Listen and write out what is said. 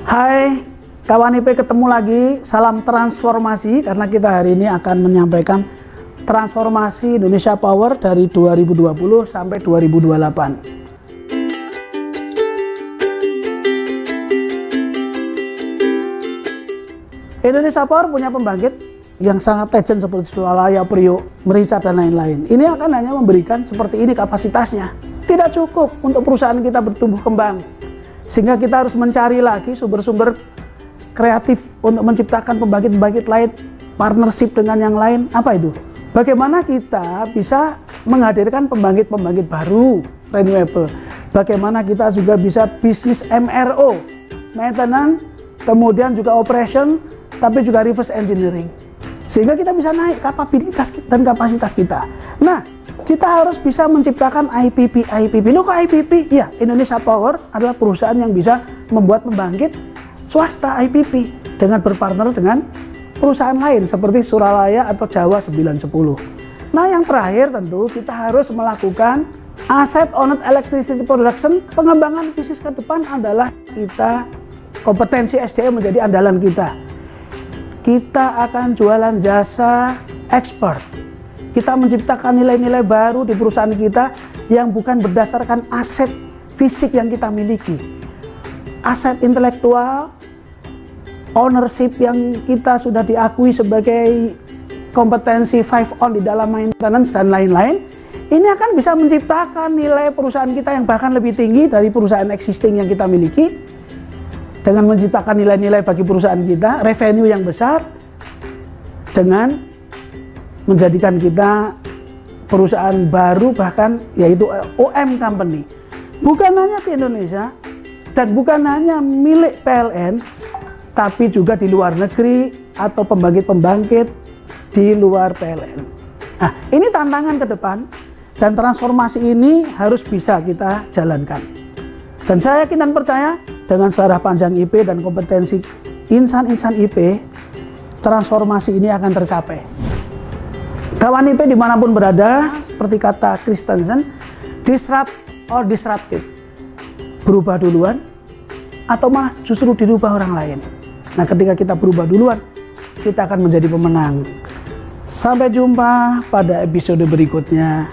Hai kawan IP, ketemu lagi. Salam transformasi, karena kita hari ini akan menyampaikan transformasi Indonesia Power dari 2020 sampai 2028. Indonesia Power punya pembangkit yang sangat legend seperti Suralaya, Priok, Merica, dan lain-lain. Ini akan hanya memberikan seperti ini kapasitasnya. Tidak cukup untuk perusahaan kita bertumbuh kembang, sehingga kita harus mencari lagi sumber-sumber kreatif untuk menciptakan pembangkit-pembangkit lain, partnership dengan yang lain. Apa itu? Bagaimana kita bisa menghadirkan pembangkit-pembangkit baru, renewable. Bagaimana kita juga bisa bisnis MRO, maintenance, kemudian juga operation, tapi juga reverse engineering. Sehingga kita bisa naik kapabilitas dan kapasitas kita. Nah, kita harus bisa menciptakan IPP. Loh kok IPP? Ya, Indonesia Power adalah perusahaan yang bisa membuat pembangkit swasta IPP dengan berpartner dengan perusahaan lain seperti Suralaya atau Jawa 910. Nah, yang terakhir tentu kita harus melakukan asset owned electricity production. Pengembangan bisnis ke depan adalah kita kompetensi SDM menjadi andalan kita. Kita akan jualan jasa expert. Kita menciptakan nilai-nilai baru di perusahaan kita yang bukan berdasarkan aset fisik yang kita miliki. Aset intelektual, ownership yang kita sudah diakui sebagai kompetensi 5On di dalam maintenance dan lain-lain. Ini akan bisa menciptakan nilai perusahaan kita yang bahkan lebih tinggi dari perusahaan existing yang kita miliki. Dengan menciptakan nilai-nilai bagi perusahaan kita, revenue yang besar, dengan menjadikan kita perusahaan baru, bahkan yaitu OM company. Bukan hanya di Indonesia dan bukan hanya milik PLN, tapi juga di luar negeri atau pembangkit-pembangkit di luar PLN. Nah, ini tantangan ke depan dan transformasi ini harus bisa kita jalankan. Dan saya yakin dan percaya dengan sejarah panjang IP dan kompetensi insan-insan IP, transformasi ini akan tercapai. Kawan IP dimanapun berada, seperti kata Christensen, disrupt or disrupted. Berubah duluan atau malah justru dirubah orang lain. Nah, ketika kita berubah duluan, kita akan menjadi pemenang. Sampai jumpa pada episode berikutnya.